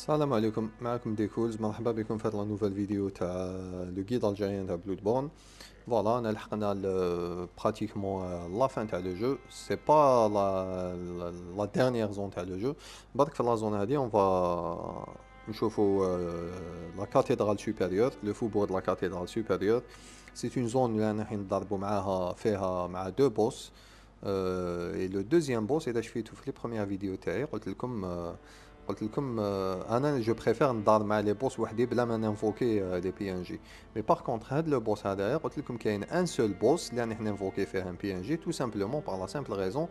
السلام عليكم، معكم ديكولز. مرحبا بكم في هذا نوفيل فيديو تاع لو غيد الجيريان تاع بلود بورن. فوالا انا لحقنا براتيكمون لا فان تاع لو جو. سي با لا ديرنيير زون تاع لو جو. برك في لا زون هادي اون فا نشوفوا لا كاتيدرال سوبيريور، لو فوبور دو لا كاتيدرال سوبيريور. سي اون زون اللي رانا حين نضربوا معاها فيها مع دو بوس. اي لو دوزيام بوس اذا شفيتو في لي بروميير فيديو تاعي قلت لكم انا جو بريفير نضارب مع لي بوس وحدي بلا ما ننفوكي دي بي ان جي. مي باغ كونطخ هاد لو بوس هذايا قلت لكم كاين ان سول بوس اللي راني ننفوكي فيه ان بي ان جي تو سامبلومون باغ لا سامبل ريزون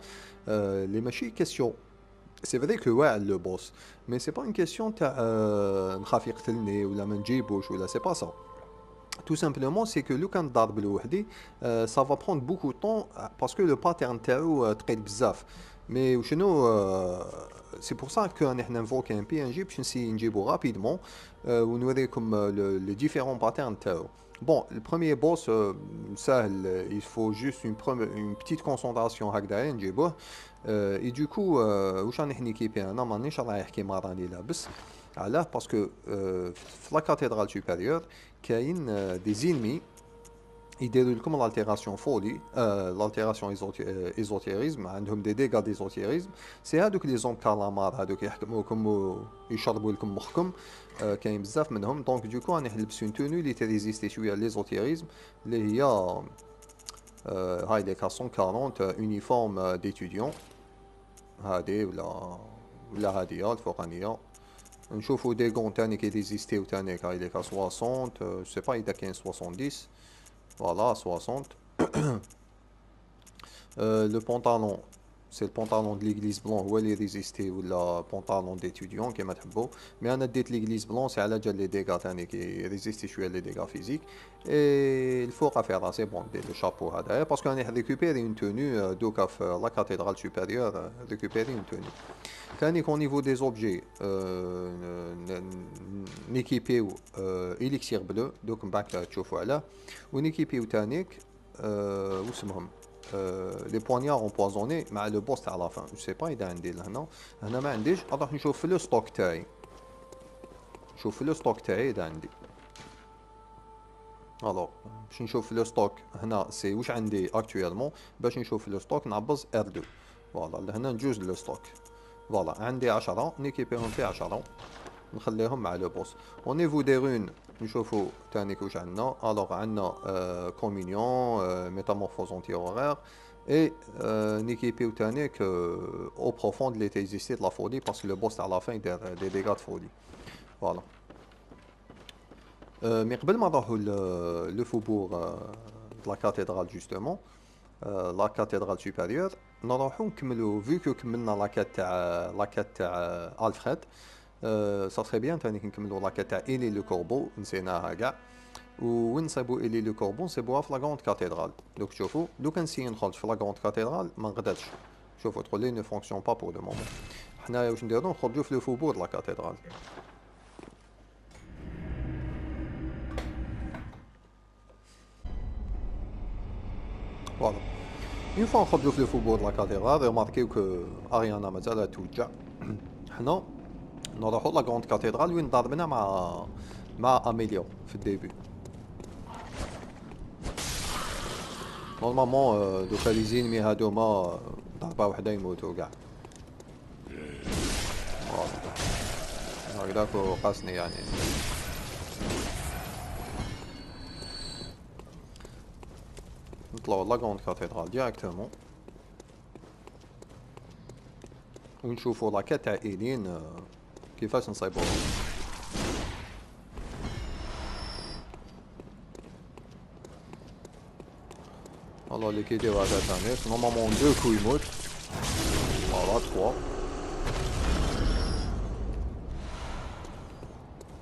لي ماشي كيسيون. سي فري كو واعر لو بوس، مي سي با اون كيسيون تاع نخاف يقتلني ولا ما نجيبوش ولا سي با سا. Tout simplement, c'est que لو كان ضارب لوحدي ça va prendre beaucoup de temps parce que le pattern تاعو ثقيل بزاف. مي وشنو سي بور سا كو راني حنا نفوكي ان بي ان جي باش نسي نجيبو رابيدمون ونوريكم لي ديفيرون باترن تاعو. بون البروميير بوس ساهل، il faut juste une petite concentration هكذايا نجيبوه. اي دوكو واش راني نيكيبي انا مانيش رايح كيما راني لابس. علاه باسكو في لا كاتيدرال سوبيريور كاين دي زينمي يديروا لكم l'altération folie, l'altération ايزوتيريزم، عندهم دي ديغا ديزوتيريزم. سي هادوك لي زوم كالامار هادوك يحكموكم ويشربوا لكم مخكم. كاين بزاف منهم. دونك دوكو راني نلبس اون تونو لي تريزيستي شويه ليزوتيريزم اللي هي هاي لي 140 اونيفورم ديتوديون. هادي ولا هادي الفوقانيه. نشوفوا دي غون تاني كي ريزيستيو تاني هاي لي 60. سي با اذا كاين 70. Voilà, 60. Le pantalon, c'est le pantalon de l'église blanc هو اللي ريزيستي ولا pantalon d'étudiant كيما تحبوا. مي انا ديت l'église blanc سي على جال لي ديغا تاني كي ريزيستي شويه لي ديغا فيزيك. اي الفوق افير سي بون دير لو شابو هذا باسكو راني ريكوبيري اون تونو دوكا في لا كاتيدرال سوبيريور. ريكوبيري اون تونو ثاني كو نيفو دي زوبجي نيكيبيو اليكسير بلو. دوك من بعد تشوفوا علاه ونيكيبيو تانيك واسمهم لي بوانيار امبوازوني مع لو بوس تاع لافان. جو سي با اذا عندي هنا ما عنديش. نروح نشوف في لو ستوك تاعي، نشوف في لو ستوك تاعي اذا عندي. الوغ باش نشوف في لو ستوك هنا سي واش عندي اكطويلمون. باش نشوف في لو ستوك نعبز ار 2. فوالا لهنا نجوز لو ستوك. فوالا عندي 10 نيكيبيهم في 10 نخليهم مع لو بوس. او نيفو دي رون نشوفوا تاني واش عندنا. الوغ عندنا كومينيون ميتامورفوز اونتي اورير اي نيكيبيو تانيك او بروفوند لي تيزيستي د لا فولي باسكو لو بوس تاع لا فين يدير دي ديغا د فولي. فوالا مي قبل ما نروحو لو فوبور د لا كاتيدرال جوستومون لا كاتيدرال سوبيريور نروحو نكملو فيو كملنا لاكات تاع الفريد. سا سري بيان تاني نكملو لاكات تاع إيلي لو كوربو نسيناها كاع. وين نصيبو إيلي لو كوربو نصيبوها في لا غروند كاتيدرال. دوك شوفو لو كان نسيي نخرج في لا غروند كاتيدرال ما نقدرش. شوفو تقول لي نو فونكسيون با بور دو مومون. حنايا واش نديرو نخرجو في لو فوبور د لا كاتيدرال. فوالا اون فوا نخرجو في لو فوبور د لا كاتيدرال ريماركيو كو اريانا مازالها توجع. حنا نروحو لا غروند كاتيدرال وين ضربنا مع اميليو في الديبي. نورمالمون دوكا لي زينمي هادوما ضربة وحدة يموتو كاع. هكداك قاسني يعني. نطلعو لا غروند كاتيدرال ديراكتومون ونشوفو لاكات تاع إيلين كيفاش نصايبوها. الو لي كيديرو هذا تاني نورمالمون دو كو يموت. فوالا 3.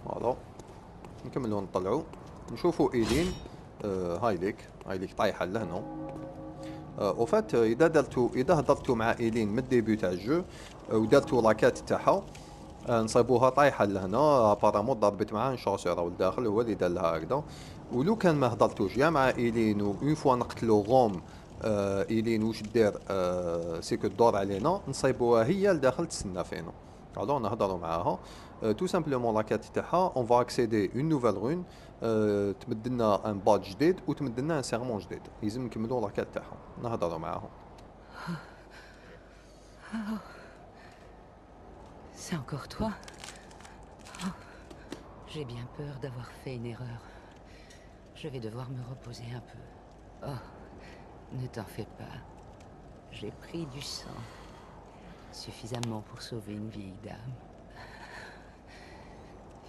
فوالا نكملو نطلعو نشوفو إيلين. هاي ليك طايحة لهنا. او فات اذا هضرتو مع إيلين من الديبيو تاع الجو ودارتو لاكات تاعها نصيبوها طايحة لهنا. ابارامون ضربت معاه نشاسور والداخل هو اللي دار لها هكذا. ولو كان ما هضرتوش يا مع إيلين اون فوا نقتلو غوم إيلين واش دير سيكو الدور علينا نصيبوها هي لداخل تسنى فينا. Alors نهضروا معاها tout simplement la quête تاعها on va accéder une nouvelle rune تمد لنا un badge جديد وتمد لنا un serment جديد لازم نكملوا la quête تاعها نهضروا معاهم. C'est encore toi? Oh, j'ai bien peur d'avoir fait une erreur. Je vais devoir me reposer un peu. Oh, ne t'en fais pas. J'ai pris du sang. Suffisamment pour sauver une vieille dame.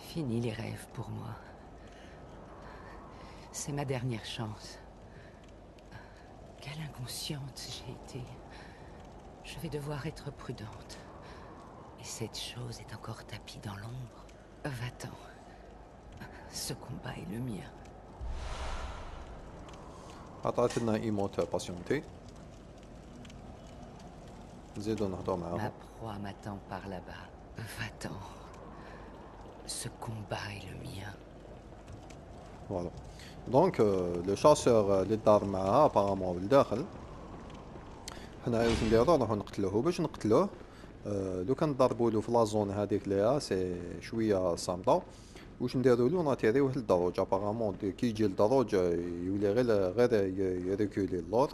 Fini les rêves pour moi. C'est ma dernière chance. Quelle inconsciente j'ai été. Je vais devoir être prudente. Et cette chose est encore tapie dans l'ombre. Va-t'en. Ce combat est le mien. عطات لنا ايموت باسيونتي نزيدو نهضروا Ma معاهم. proie m'attend par là-bas. Va-t'en. Ce combat est le mien. فوالا دونك لو شاسور اللي دار معاها ابارامون لداخل حنايا واش نديرو نروحو نقتلوه باش نقتلوه لو كان نضربولو في لا هذيك ليها سي شويه صامده واش نديرولو ناتيريوه للدروج ابارامون كي يجي الدروج يولي غير يريكولي اللور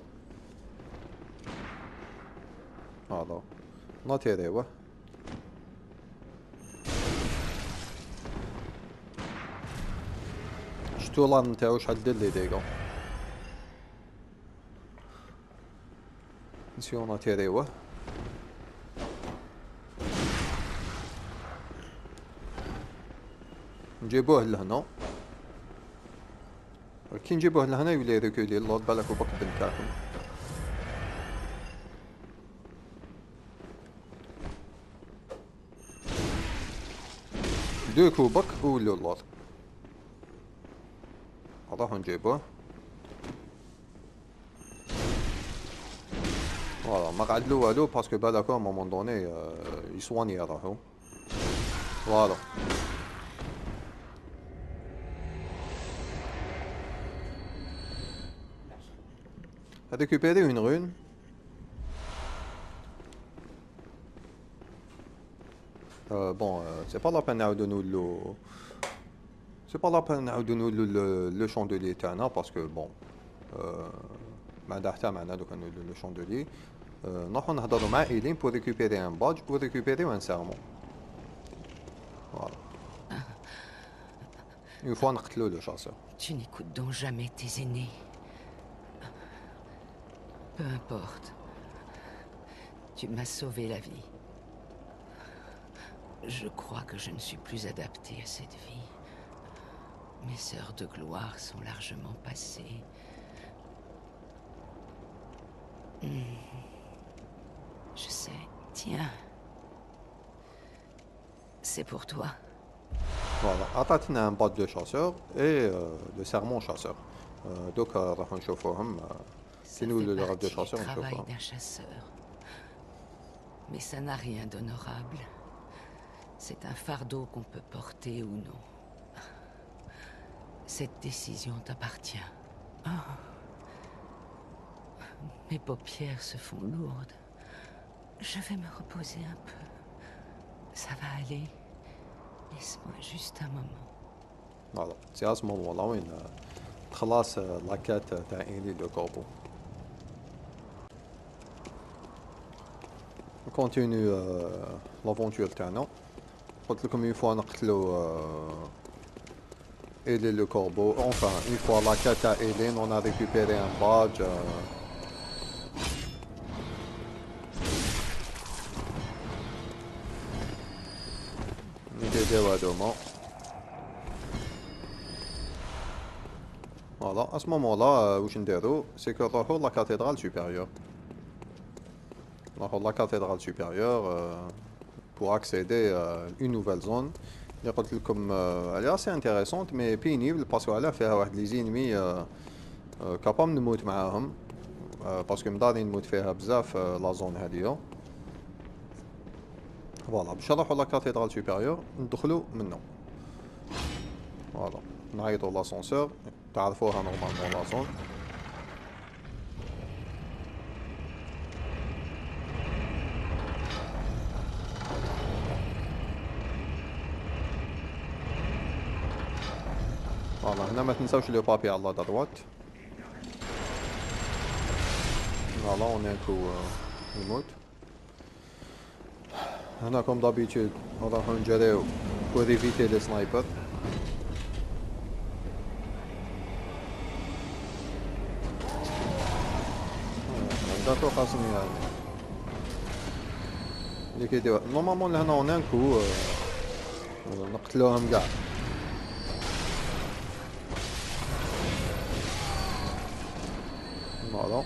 هذا ناتيريوه شتو لان نتاعو شحال دير لي ديغا نسيو ناتيريوه نجيبوه لهنا كي نجيبوه لهنا يولي يريكولي اللور بالك وبك بنتاعكم دو كوبك وولو اللور نروحو نجيبوه فوالا ما قعدلو والو باسكو بالك ا مومون دوني يسواني راهو فوالا récupérer une rune. Bon, c'est pas la peine de nous c'est pas la peine de nous le chandelier تاعنا parce que bon ما عندها حتى معنى دوك le chandelier نروحو نهضروا مع إيلين pour récupérer un badge ou récupérer un serment. Voilà. Une fois نقتلو le chasseur. Tu n'écoutes donc jamais tes aînés. Peu importe. Tu m'as sauvé la vie. Je crois que je ne suis plus adapté à cette vie. Mes heures de gloire sont largement passées. Je sais. Tiens. C'est pour toi. Voilà, عطاتنا un badge de chasseur et le serment chasseur. دوك راح نشوفوهم Ça nous, fait le rêve de partie chasseur, du on peut travail pas. d'un chasseur. Mais ça n'a rien d'honorable. C'est un fardeau qu'on peut porter ou non. Cette décision t'appartient. Oh. Mes paupières se font lourdes. Je vais me reposer un peu. Ça va aller. Laisse-moi juste un moment. Voilà, c'est à ce moment-là وين تخلص لاكات تاع إيلي لو كوربو. كونتينيو لافونتور تاعنا. قلت لكم اون فوا نقتلو إيلي لو كوربو enfin une fois لاكات تاع إيلين on a récupéré un badge نديرو هادوما. Voilà, à ce moment-là, واش نديرو سي كو نروحو لا كاتhédrale supérieure. نروحو لا كاتhédrale supérieure pour accéder à une nouvelle zone. اللي قلت لكم elle est assez intéressante mais pénible باسكو علاه فيها واحد لي زينمي كابام نموت معاهم باسكو مداري نموت فيها بزاف لا زون هادية. فوالا باش نروحو لا كاتhédrale supérieure ندخلو منه. فوالا نعيطو لاسانسور تعرفوها نورمالمون لا زون. فوالا هنا ما تنساوش لو بابي على دروات. فوالا اون ان كو يموت. هنا كوم دابيتود نروحو نجريو بور ايفيتي لي سنايبر. داكو خاصني هذا اللي كيديرو نورمالمون لهنا اون ان كو نقتلوهم كاع. فوالا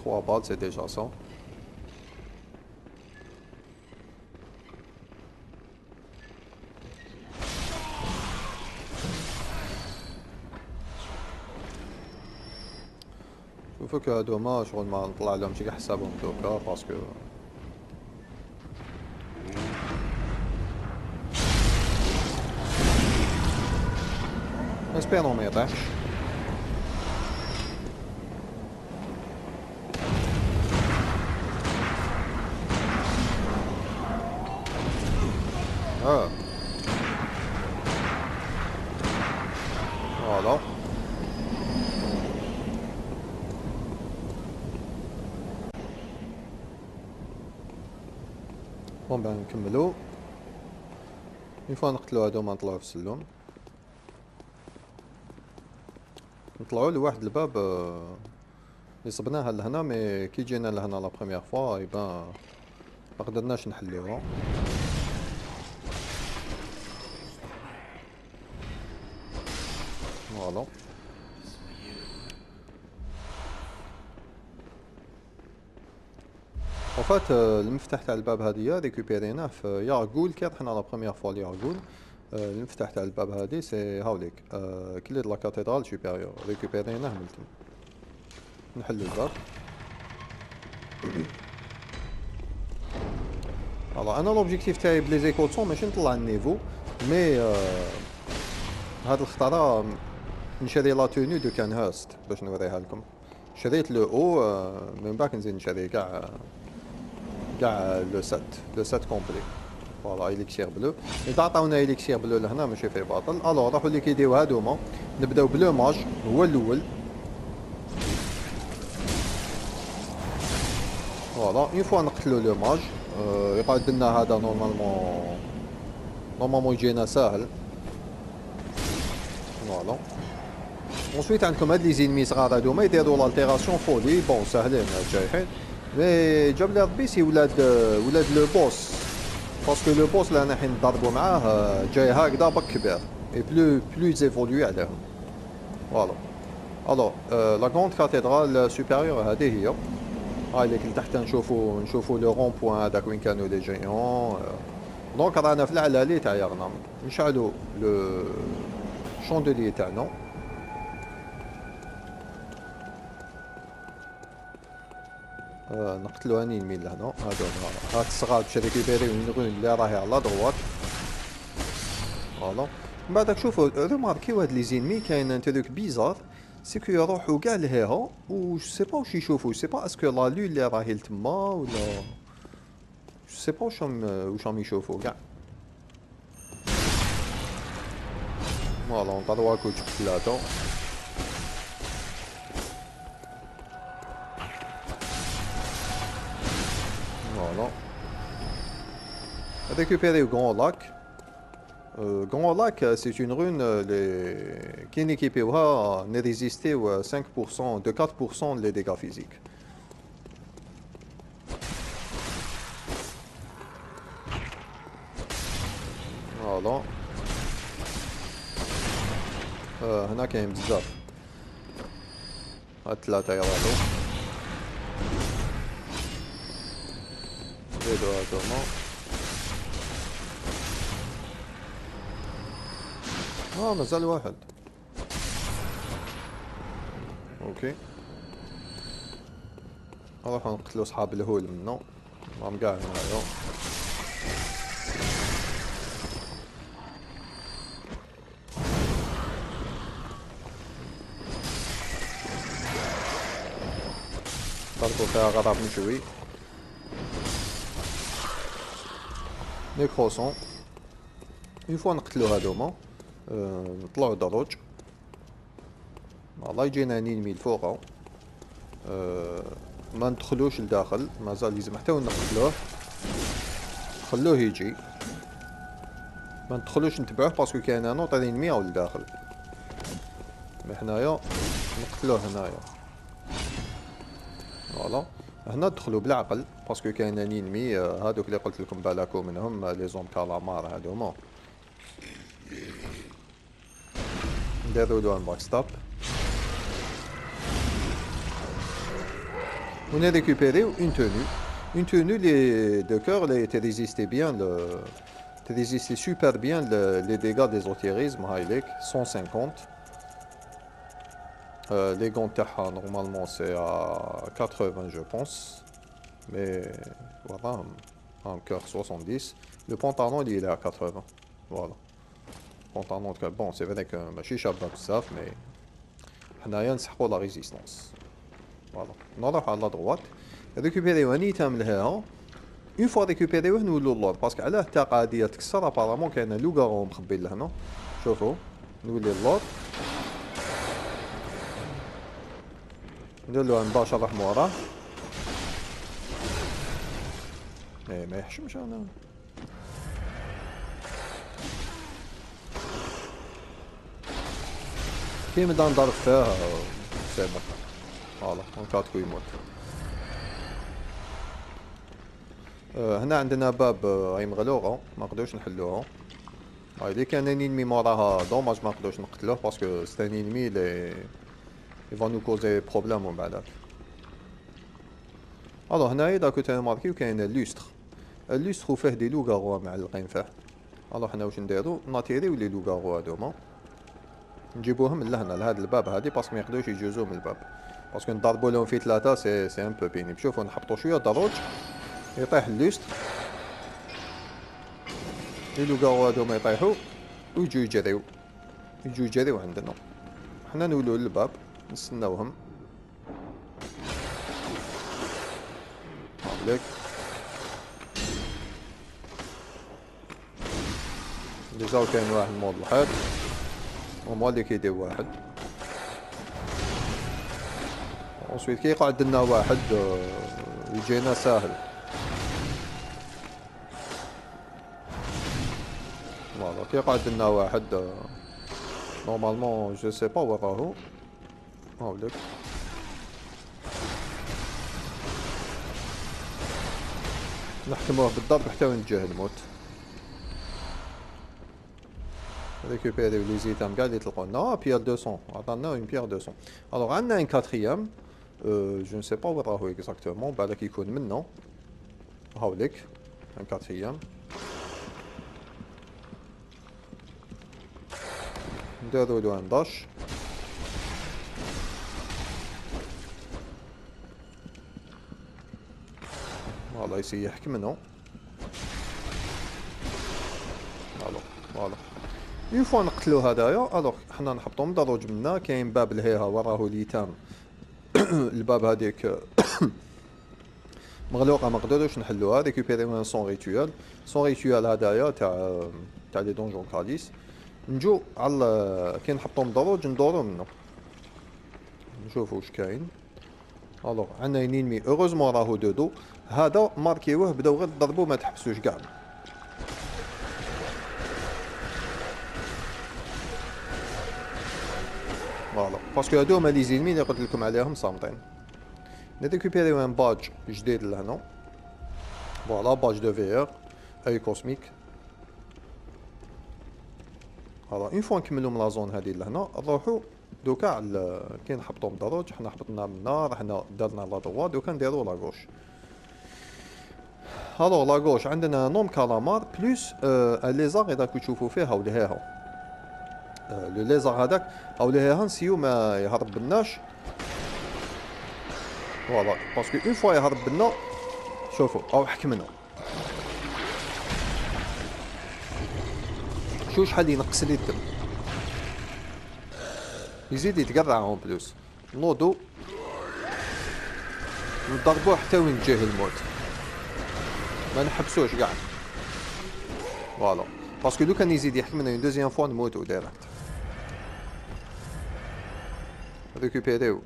3 balles c'est déjà ça. شوفو هادوما شغل ما نطلع لهم شي حسابهم دوكا باسكو اسبيرون ما يطيحش. فوالا بون بان نكملو. اون فوا نقتلو هادوما نطلعو في السلم، نطلعو لواحد الباب اللي صبناها لهنا، مي كي جينا لهنا لا بروميير فوا يبان ما قدرناش نحلوها. فوالا وفات المفتاح تاع الباب هادية ريكوبيريناه في يارغول كي رحنا لا بروميير فوا ليارغول. المفتاح تاع الباب هادي سي هاوليك كلي دو لا كاتيدرال سوبيريور ريكوبيريناه من تما. نحلو الباب. فوالا انا لوبجيكتيف تاعي بلي زيكوتسون ماشي نطلع النيفو، مي هاد الخطرة نشري لا توني دو كان هاست باش نوريها لكم. شريت لو او من بعد نزيد نشري كاع لو سات كومبلي. فوالا إليكسير بلو. إذا عطاونا إليكسير بلو لهنا ماشي فيه باطل. ألوغ راحو اللي كيديو هادوما نبداو بلو ماج هو الأول. فوالا اون فوا نقتلو لو ماج يقعد لنا هذا نورمالمون يجينا ساهل. فوالا اونسويت عندكم هاد لي زينمي صغار هادوما يديرو لالتيراسيون فولي بون ساهلين جايحين، مي جاب لي ربي سي ولاد لو بوس، باسكو لو بوس اللي انا حين نضربو معاه جاي هكذا بك كبير اي بلو ايفولوي عليهم. فوالا الوغ لا كروند كاتيدرال سوبيريور هادي هي هاي اللي لتحت نشوفو لو رون بوين هذاك وين كانوا لي جيون. دونك رانا في العلالي تاع يغنم. نشعلو لو شوندولي تاعنا. نقتلو هاني الميل لهنا هادوما هاد الصغار باش ريكيبيريو اون رون اللي راهي على دروات. فوالا من بعدك شوفو ريماركيو هاد لي زينمي كاين ان تروك بيزار سيكو يروحو كاع لهيها و جو سي با واش يشوفو، جو سي با اسكو لا لو اللي راهي لتما ولا جو سي با واش راهم يشوفو كاع. فوالا نطلعو كوتش بثلاثة. فوالا récupérer Grand Lac. Grand Lac, c'est une rune qui est équipée à ne résister à 5% de 4% les dégâts physiques. Voilà. هنا كاين بزاف. هاد ثلاثة يرادو. زيدو هادوما. مازال واحد. اوكي نروحو نقتلو صحاب الهول منو راهم قاع هنايا. ضربو فيها غراب مشوي. نيكروسون اون فوا نقتلو هادوما نطلعو دروج والله يجينا انمي الفوق ما ندخلوش لداخل مازال لازم حتى نقتلوه خلوه يجي ما ندخلوش نتبعوه باسكو كاين ان اوطر انمي او لداخل مي حنايا نقتلوه هنايا فوالا هنا دخلوا بالعقل باسكو كاين ان انمي هادوك اللي قلت لكم بالاكو منهم لي زوم كالامار هادوما نديرو له ان باك ستوب On a récupéré une tenue de cœur qui résistait bien, résistait super bien les dégâts des ésotérismes, 150. Les gants normalement c'est à 80 je pense, mais voilà, un cœur 70. Le pantalon il est à 80, voilà. Pantalon bon c'est vrai que je suis ça, mais on a la résistance. Voilà. نروح على droite ريكوبيريو نيتام لهاها اون فوا ريكوبيريوه نولو اللور باسكو علاه الطاقه هادي تكسر ابارامون كاين لوغارو مخبي لهنا شوفوا نولي اللور نديرلو ان باش نروح موراه ما يحشمش انا كيما دا نضرب فيها سي بون فوالا اون كو يموت هنا عندنا باب هاي مغلوقة ما نقدروش نحلوها هاي اللي كان انمي موراها دوماج ما نقدروش نقتلوه باسكو سي ان انمي لي يفا نو كوزي بروبليم من بعداك الو هنايا داكو تماركيو كاين اللوستر اللوستر فيه دي لوغارو معلقين فيه الو حنا واش نديرو ناتيريو لي لوغارو هادوما نجيبوهم لهنا لهاد الباب هادي باسكو ما يقدروش يجوزو من الباب باسكو نضربو لهم في ثلاثة سي ان بو بيني شوفو نحبطو شوية دروج يطيح اللوست لي لوغارو هادوما يطيحو ويجو يجريو عندنا حنا نولو للباب نستناوهم هاوليك ديجا كاين واحد مود الحيط وما اللي كيدير واحد ensuite كي يقعد لنا واحد يجينا ساهل فوالا كي يقعد لنا واحد نورمالمون جو سي با وين راهو هاوليك نحكموه بالضرب حتى وين جاه الموت récupérer les items كاع اللي تلقونا بيير 200 عطانا اون بيير 200 الوغ عندنا ان كاتريام جو نسي با وين راهو اكزاكتومون بالك يكون منا هاوليك ان كاتريام نديرو له ان داش فوالا يسيحك منو فوالا اون فوا نقتلو هدايا الوغ حنا نحطهم دروج منا كاين باب لهيها وراه ليتام الباب هذيك مغلوقه ما نقدروش نحلوها ريكوبيريو سون ريتوال هدايا تاع لي دونجون كاليس نجو على كي نحطهم دروج ندورو منه نشوفو واش كاين الوغ عندنا انمي اوروزمون راهو دودو هذا ماركيوه بداو غير ضربو ما تحبسوش كاع فوالا باسكو هادو هما لي زينمي اللي قلت لكم عليهم صامتين نريكوبيريو ان باج جديد لهنا فوالا باج دو في ار اي كوسميك فوالا اون فوا نكملو من لا زون هادي لهنا نروحو دوكا كي نحبطو مدروج حنا حبطنا من النار حنا درنا لا دروا دوكا نديرو لا غوش الوغ لا غوش عندنا نوم كالامار بلوس ان ليزار اذا كنتو تشوفو فيه هاو لهيها لو ليزر هذاك او لهيها نسيو ما يهرب لناش فوالا باسكو اون فوا يهرب لنا شوفوا او حكمنا شو شحال ينقص لي الدم يزيد يتقرع اون بلوس نوضو نضربوه حتى وين جاه الموت ما نحبسوش كاع فوالا باسكو لو كان يزيد يحكمنا اون دوزيام فوا نموتو ديريكت. ريكوبيريو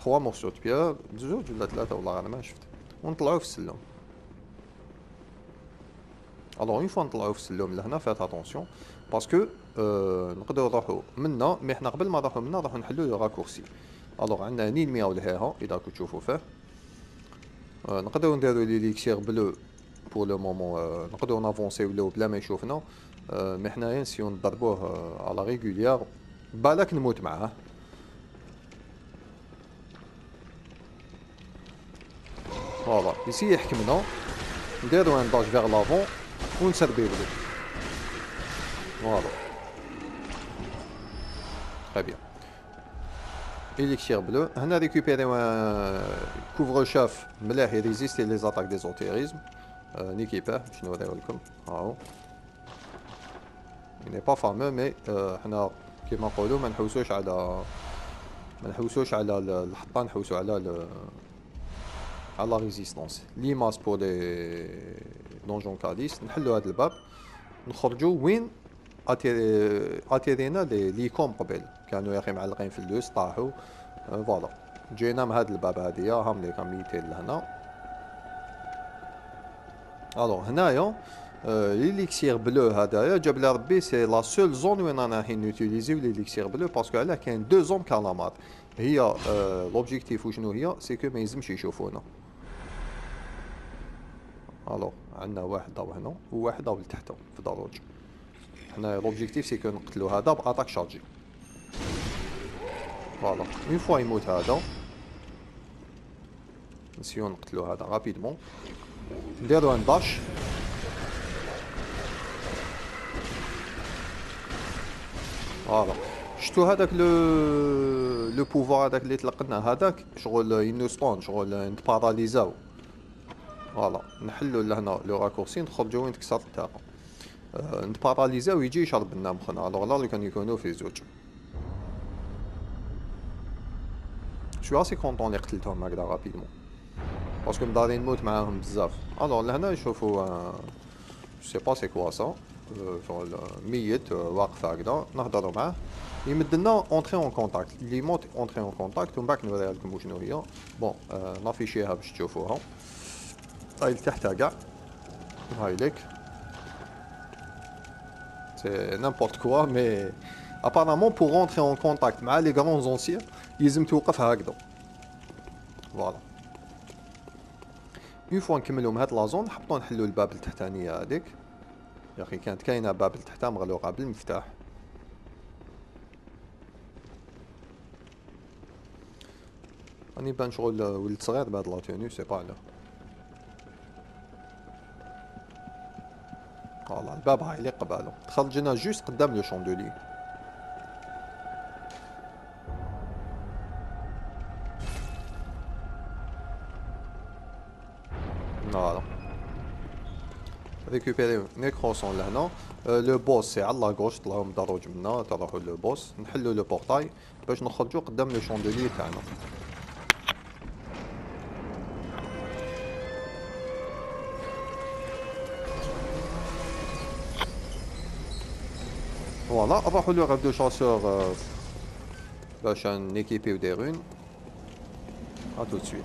3 مورسو دو بيير، زوج ولا 3 والله انا ما شفت، ونطلعو في السلم. الوغ اون فوا نطلعو في السلم لهنا فات اتونسيون باسكو نقدروا نروحو منا، مي حنا قبل ما نروحو منا نروحو نحلو لو راكورسي. الوغ عندنا نينمي ولهيها اذا كنتو تشوفو فيه. نقدروا نديرو لي ليكسير بلو بور لو مومون، نقدروا نافونسيو لو بلا ما يشوفنا، مي حنايا نسيو نضربوه على ريغوليير بالك نموت معاه. فوالا يسي يحكمنا، نديرو ان داج فيغ لافون ونسربيو له. فوالا تري بيان. إليكسير بلو هنا ريكوبيريو ان كوفر شاف ملاح يريزيستي لي زاتاك دي زوتيريزم. نيكيباه باش نوريو لكم هاهو. ني با فامو مي حنا كيما نقولو ما نحوسوش على الحطه، نحوسو على على ريزيستونس. ليماس بور لي دونجون كاليس. نحلو هاد الباب نخرجو وين اتيرينا لي كوم قبل كانوا يا اخي معلقين في اللوس طاحوا. فوالا جينا من هاد الباب هاديا هام لي كاميتين لهنا. الوغ هنايا ليليكسير بلو هدايا جاب لي ربي سي لا سول زون وين رانا رايحين نوتيليزيو ليليكسير بلو، باسكو علاه كاين دو زون كالامار. هي لوبجيكتيف وشنو هي سي كو ما يلزمش يشوفونا. الوغ عندنا واحد داو هنا وواحد داو لتحت في دروج. حنا لوبجيكتيف سي كو نقتلو هذا باتاك شارجي. فوالا اون فوا يموت هذا نسيو نقتلو هذا رابيدمون، نديرو ان داش. فوالا شتو هذاك لو بوفوار هذاك اللي طلقنا هذاك شغل ينوسبون شغل نتباراليزاو. فوالا نحلو لهنا لو راكورسي نخرجو وين تكسر الطاقه، نتباراليزاو يجي يشرب لنا مخنا. الوغ لا لو كان يكونوا في زوج. شو اسي كونطون اللي قتلتهم هكذا رابيدمون باسكو مدارين نموت معاهم بزاف. الوغ لهنا نشوفو جو سي با سي كوا سا، شغل ميت واقف هكذا نهضرو معاه يمدلنا اونتري اون كونتاكت. اللي يموت اونتري اون كونتاكت ومن بعد نوريها لكم وشنو هي. بون نافيشيها باش تشوفوها. هاي لتحتها كاع هاي ليك سي نامبورت كوا، مي ابارامون بور رونتري اون كونتاكت مع لي غران زونسير يلزم توقف هكذا. فوالا اون فوا نكملو من هاد لازون نحبطو نحلو الباب التحتانيه هذيك. يا اخي كانت كاينه باب لتحتها مغلوقه بالمفتاح. راني بان شغل ولد صغير بهاد لا توني سي با علاه. فوالا الباب هاي اللي قبالو تخرجنا جوست قدام لو شوندولي. فوالا ريكوبيريو نيكروسون لهنا. لو بوس سي على لاغوش، طلعو مدروج منا تروحو لو بوس. نحلو لو بورتاي باش نخرجو قدام لو شوندولي تاعنا. فوالا نروحو لو غاف دو شاسور باش نيكيبيو دي رون. ا تو سويت.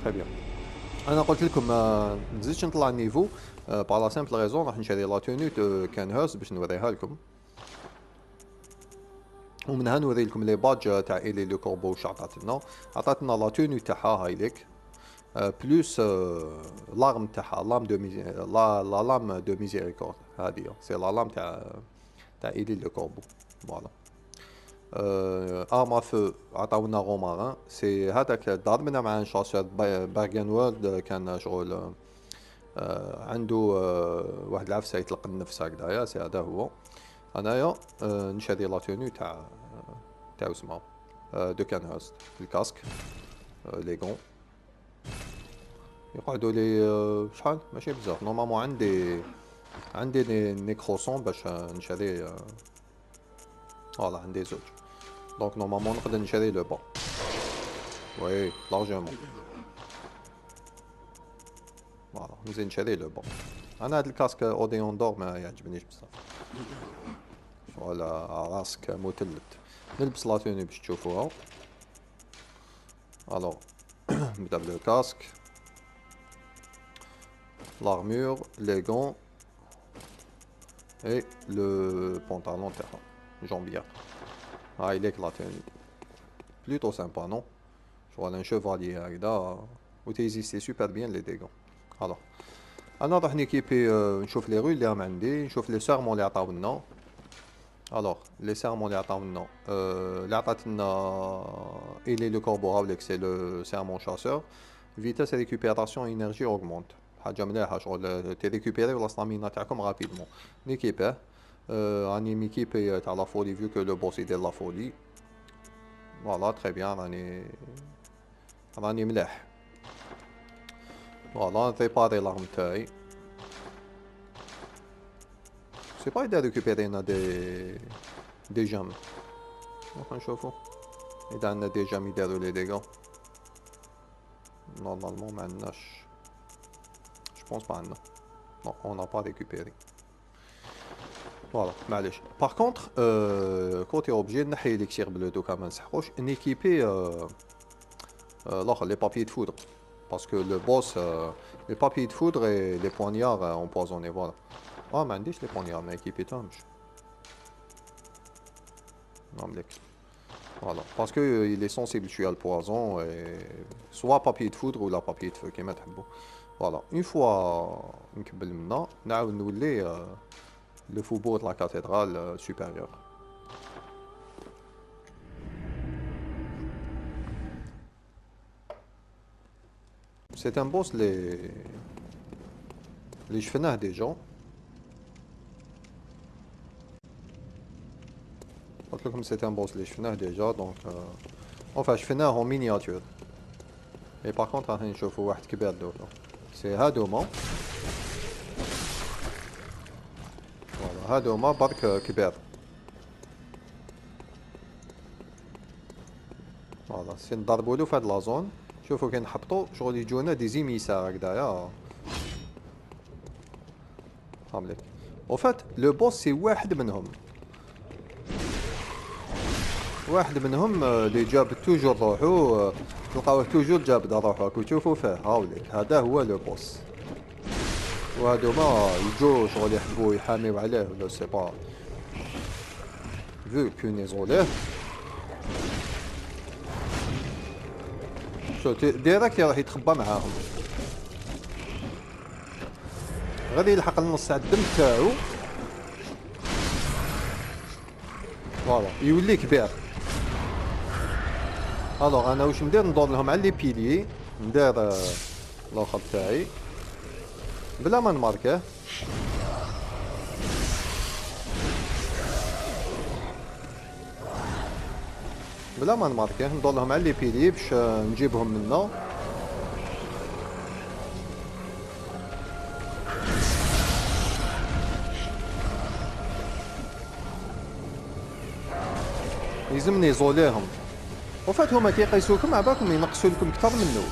تري بيان. انا قلت لكم ما نزيدش نطلع النيفو با لا سامبل ريزون راح نشري لا توني دو كان هوس باش نوريها لكم، ومنها نوري لكم لي بادج تاع ايلي لو كوربو واش عطاتنا. عطاتنا لا توني تاعها هاي ليك بلوس لارم تاعها لام دو لا لام دو ميزيريكورد. هادي سي لا لام تاع ايلي لو كوربو. فوالا ارما فو عطاونا غوماران سي هذاك ضربنا مع ان شاسور باغان وورد كان شغل عنده واحد العفسه يطلق النفس هكذايا سي هذا هو. انايا نشري لا توني تاع اسمها دو كان هوست الكاسك لي غون يقعدوا لي شحال ماشي بزاف نورمالمون عندي نيكروسون باش نشري فوالا عندي زوج دونك نورمالمون نقدر نشري لو بون وي لارجومون فوالا نزيد نشري لو بون انا هاد الكاسك اوديون دور ما يعجبنيش بزاف فوالا راسك مثلث نلبس لاتوني باش تشوفوها الوغ نبدا بلو كاسك l'armure, les gants et le pantalon terrain, jambière. Ah, il est éclaté. Plutôt sympa, non? Je vois un chevalier هكذا وتيزيستي super bien les dégâts. Alors, انا راح نيكيبي نشوف لي روي اللي راهم عندي نشوف لي سيرمون اللي عطاولنا. Alors, les sermons اللي عطاولنا اللي عطاتنا il est le corbeau هاوليك c'est le sermon chasseur. Vitesse et récupération énergie augmente. حاجه مليحه شغل تريكوبيري ولا ستامينا تاعكم رابيدمون نيكيبيه راني ميكيبي تاع لا فولي فيو كو لو بوس يدير لا فولي فوالا تري بيان راني مليح فوالا ريباري لارم تاعي سي با يدير ريكوبيرينا دي جام راح نشوفو اذا عندنا دي جام يديرو لي ديغا نورمالمون ما عندناش Je pense pas, non. Non, on n'a pas récupéré. Voilà, معليش. Par contre, côté objet, نحي l'élixir bleu دوكا ما نسحقوش نيكيبي les papiers de foudre. Parce que le boss, les papiers de foudre et les poignards empoisonnés, voilà. Ah, ما عنديش les poignards, ما équipéتهمش. نعملك. Voilà, parce que il est sensible, je suis à le poison, et soit papier de foudre ou la papier de feu, كيما تحبوا. Voilà, une fois نكمل منا نعاود نولي le faubourg de la cathédrale supérieure. C'est un boss اللي شفناه ديجا قلت لكم c'est un boss اللي شفناه ديجا دونك enfin شفناه en miniature. Et par contre راح نشوفوا واحد كبير دوكا سي هادوما فوالا هادوما برك كبير فوالا سي نضربولو فهاد لازون شوفو كي نحبطو شغل يجونا دي زيميسار هكدايا فهملك وفات لو بوس سي واحد منهم اللي جاب توجور روحو تلقاوه توجور جاب روحو راكو تشوفو فيه هاوليك هذا هو لو بوس وهادوما يجو شغل يحبو يحاميو عليه ولا سي با فو بونيزو ليه شو ديريكت راح يتخبى معاهم غادي يلحق لنص ساعة الدم تاعو فوالا يولي كبير الوغ انا واش ندير ندور لهم على لي بيلي ندير الاخر تاعي بلا ما نماركيه ندور لهم على لي بيلي باش نجيبهم منا يلزمني يزوليهم وفات هما كيقيسوكم عباكم ينقصوا لكم كثر منه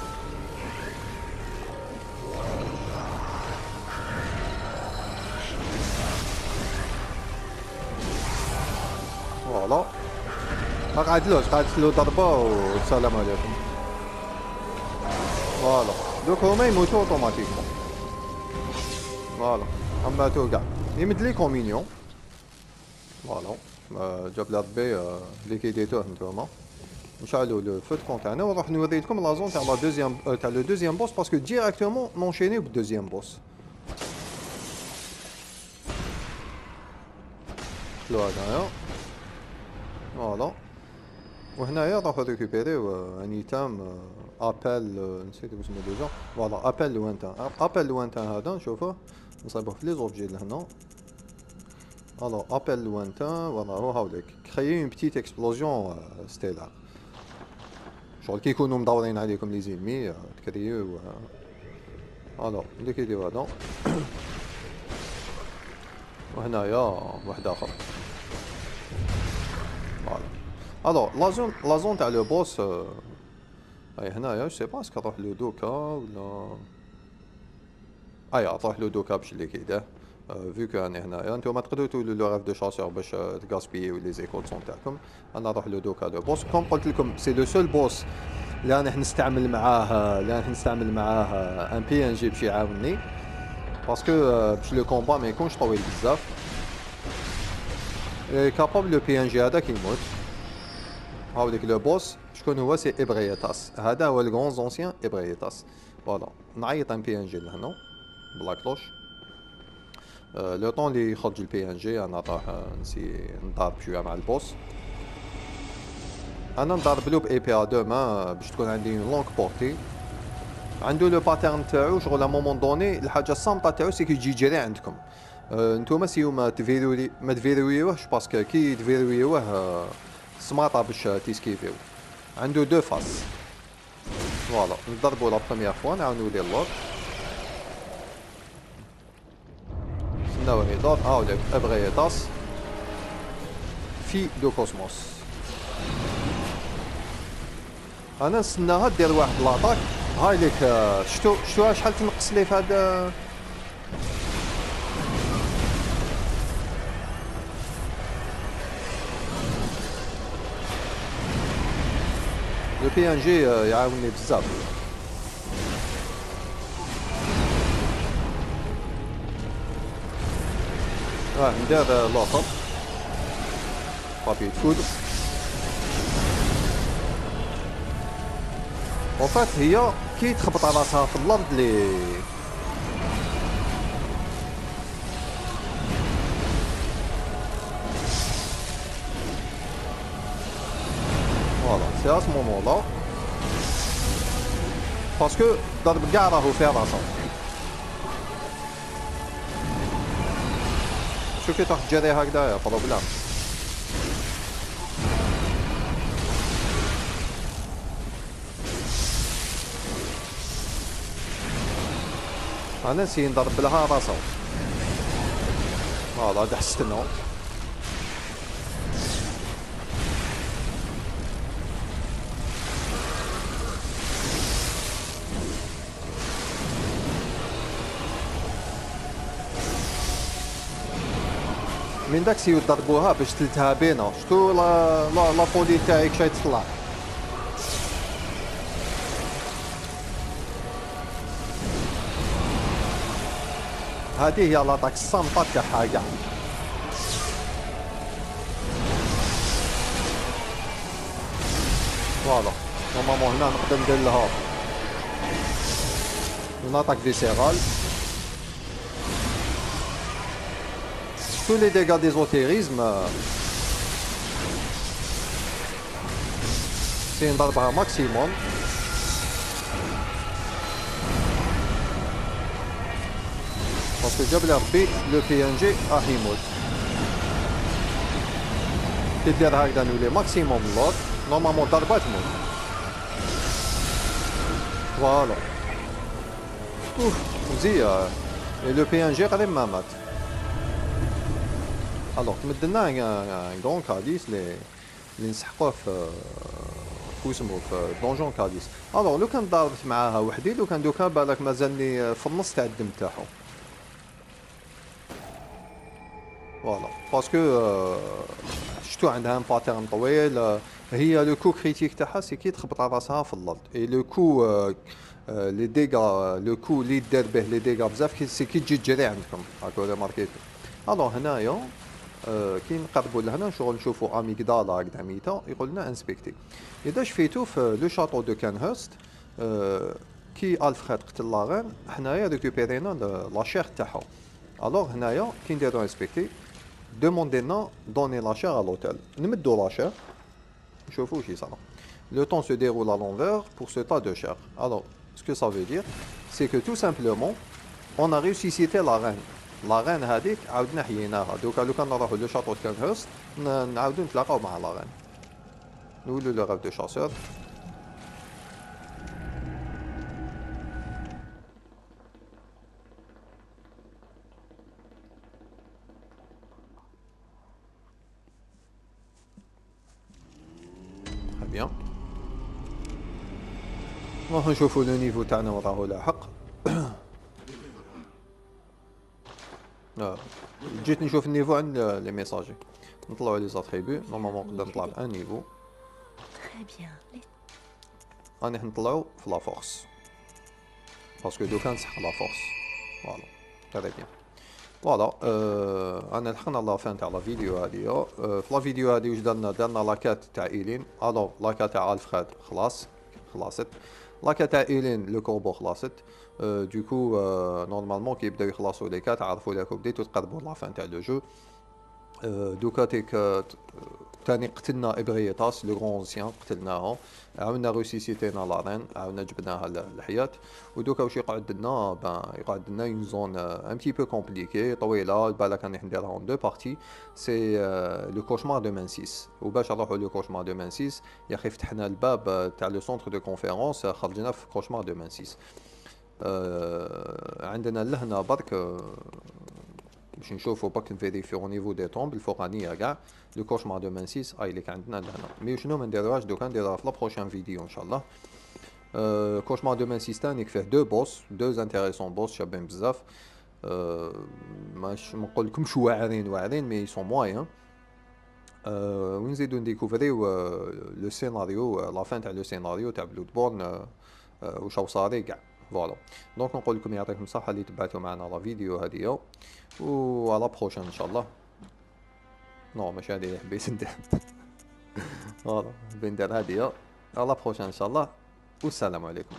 فوالا ما قعدلوش قعدت له ضربه والسلام عليكم فوالا دوك هما يموتوا اوتوماتيكمون فوالا ماتوا كاع يمد لي كومينيون فوالا جاب لابي اللي كيديتوه نتوما نشعلوا لو فوتكون تاعنا ونروح نوري لكم لا زون تاع لا دوزيام تاع لو دوزيام بوس باسكو ديريكتومون نونشينيو بالدوزيام بوس دخلوا هنايا فوالا وهنايا نروحو ريكوبيريو ان ايتام ابل نسيت اسمو ديجا فوالا ابل لوانتان هذا نشوفوه نصايبوه في لي زوبجي لهنا الو ابل لوانتان فوالا هو هاوليك كريي اون بتيت اكسبلوزيون ستيلار شغل كي يكونوا مدورين عليكم لي زينمي تكريو الوغ اللي كيدير هذا. وهنايا واحد اخر. فوالا الوغ لا زون تاع لو بوس هاي هنايا. جو سي با اسكو نروح لو دوكا ولا تروح له دوكا باش اللي كيداه. فيو كو راني هنايا نتوما تقدروا تولوا لو غاف دو شاسور باش تغاسبيو لي زيكولسون تاعكم. انا نروح لو دوكا لو بوس كوم قلت لكم سي لو سول بوس اللي راني نستعمل معاه ان بي ان جي باش يعاونني باسكو باش لو كومبا ما يكونش طويل بزاف. كابابل لو بي ان جي هذا كيموت. هاوليك لو بوس شكون هو؟ سي ابريتاس. هذا هو الغون زونسيان ابريتاس. فوالا نعيط ان بي ان جي لهنا بلا كلوش. لو طون اللي يخرج البي ان جي انا راح نسي نضارب شويه مع البوس. انا نضرب له باي بي ا 2 ما باش تكون عندي لونغ بورتي. عنده لو باترن تاعو شغل ا مومون دوني الحاجه الصامته تاعو سي كي يجي جري عندكم. نتوما سيو ما تفيرويوهش باسكو كي تفيرويوه سماطه باش تيسكيفيو. عنده دو فاس. فوالا نضربو لا بروميير فوا نعاونو ليه اللور. نستناو يدور. هاوليك ابغيطاس في دو كوسموس. انا نستناها دير واحد لاطاك. هاي ليك شتو شحال تنقص ليه في هذا. لو بي ان جي يعاونني بزاف. ندير لاطر بابي فود. وفات هي كي تخبط على راسها في الارض لي فوالا سي ا سمومون لا باسكو ضرب كاع راهو فيها راسها. شوف كي تروح تجري هكذايا بروبلام. انا نسي نضرب لها راسها. فوالا دحستنو. من داك سيو ضربوها باش تلتها بينا. شتو لا بولي تاعك شاي تطلع. هذه هي لاطاك الصامطه تاعها كاع. فوالا نورمالمون هنا نقدر ندير لها لاطاك فيسيرال. tous les dégâts d'ésotérisme c'est نضربها ماكسيموم. باسكو جاب لي ربي لو بي ان جي راه يموت. كي دير هكذا نولي ماكسيموم اللور نورمالمون ضربة تموت. فوالا مزيان. لو بي ان جي قريب ما مات. الوغ تمدلنا ان كرون كاديس اللي نسحقوه في اسمو في دونجون كاديس. الوغ لو كان ضاربت معاها وحدي لو كان دوكا بالك مازالني في النص تاع الدم تاعو. فوالا باسكو شتو عندها ان باترن طويل. هي لو كو كريتيك تاعها سي كي تخبط على راسها في الارض. اي لو كو لي ديغا لو كو اللي دار به لي ديغا بزاف سي كي تجي تجري عندكم. هاكو ريماركيتو. الوغ هنايا كي نقربوا لهنا شغل نشوفوا اميغدالا هكذا ميته يقول لنا انسبكتي. اذا شفيتو في لو شاطو دو كانهوست كي الفريد قتل لاغين حنايا ريكوبيرينا لا شير تاعها. الوغ هنايا كي نديرو انسبكتي دوموندينا دوني لا شير ا لوتيل. نمدو لا شير نشوفوا واش يصرا. لو طون سو ديرول ا لونفير بور سو تا دو شير. الوغ سكو سا فو دير سي كو تو سامبلومون اون ا ريوسيسيتي لا رين. لا غين هذيك عاودنا حييناها. دوكا لو كان نروحو لو شاطو كانهوست نعاودو نتلاقاو مع لا غين نولو لو غاف دو شاسور. راح نشوفوا لو نيفو تاعنا وراه لاحق. جيت نشوف النيفو عند لي ميساجي، نطلعوا لي زاتريبي. نورمالمون نقدر نطلع بان نيفو. راني نطلعوا في لا فورس باسكو دوكا نسحق لا فورس. فوالا تري بيان. فوالا انا لحقنا لا فان تاع لا فيديو هاديا. في لا فيديو هادي واش درنا لاكات تاع ايلين. الوغ لاكات تاع الفريد خلاصت. لاكات تاع ايلين لو كوربو خلاصت. دوكو نورمالمون كي يبداو يخلصوا لي كات عرفوا لكم بديتو تقربوا لا فان تاع لو جو. دوكا تاني قتلنا ابريتاس لو غران انسيان، قتلناه، عاودنا ريسيسيتينا لا رين، عاودنا جبناها للحياة. ودوكا واش يقعد لنا؟ يقعد لنا اون زون ان بتي بو كومبليكي طويله، بالك راني نديرها اون دو بارتي. سي لو كوشمار دو منسيس. وباش نروحو لو كوشمار دو منسيس يا اخي فتحنا الباب تاع لو سونتر دو كونفيرونس، خرجنا في كوشمار دو منسيس. عندنا لهنا برك باش نشوفو باك نفيريفيو او نيفو دي طومب الفوقانيه كاع لو كوشمار دو منسيس اللي كان عندنا لهنا. مي شنو ما نديروهاش دوكا، نديروها في لا بروشين فيديو ان شاء الله. كوشمار دو منسيس تاني فيه دو بوس، دو انتريسون بوس شابين بزاف. ماش نقول لكمش واعرين مي سون موين. ونزيدو نديكوفريو لو سيناريو، لا فان تاع لو سيناريو تاع بلود بورن واش راهو صاري كاع. فوالا دونك نقول لكم يعطيكم الصحه اللي تبعتوا معنا لا فيديو هذه، و على بروشين ان شاء الله. نو ماشي هذه اللي حبيت ندير. فوالا بندير هذه على بروشين ان شاء الله، والسلام عليكم.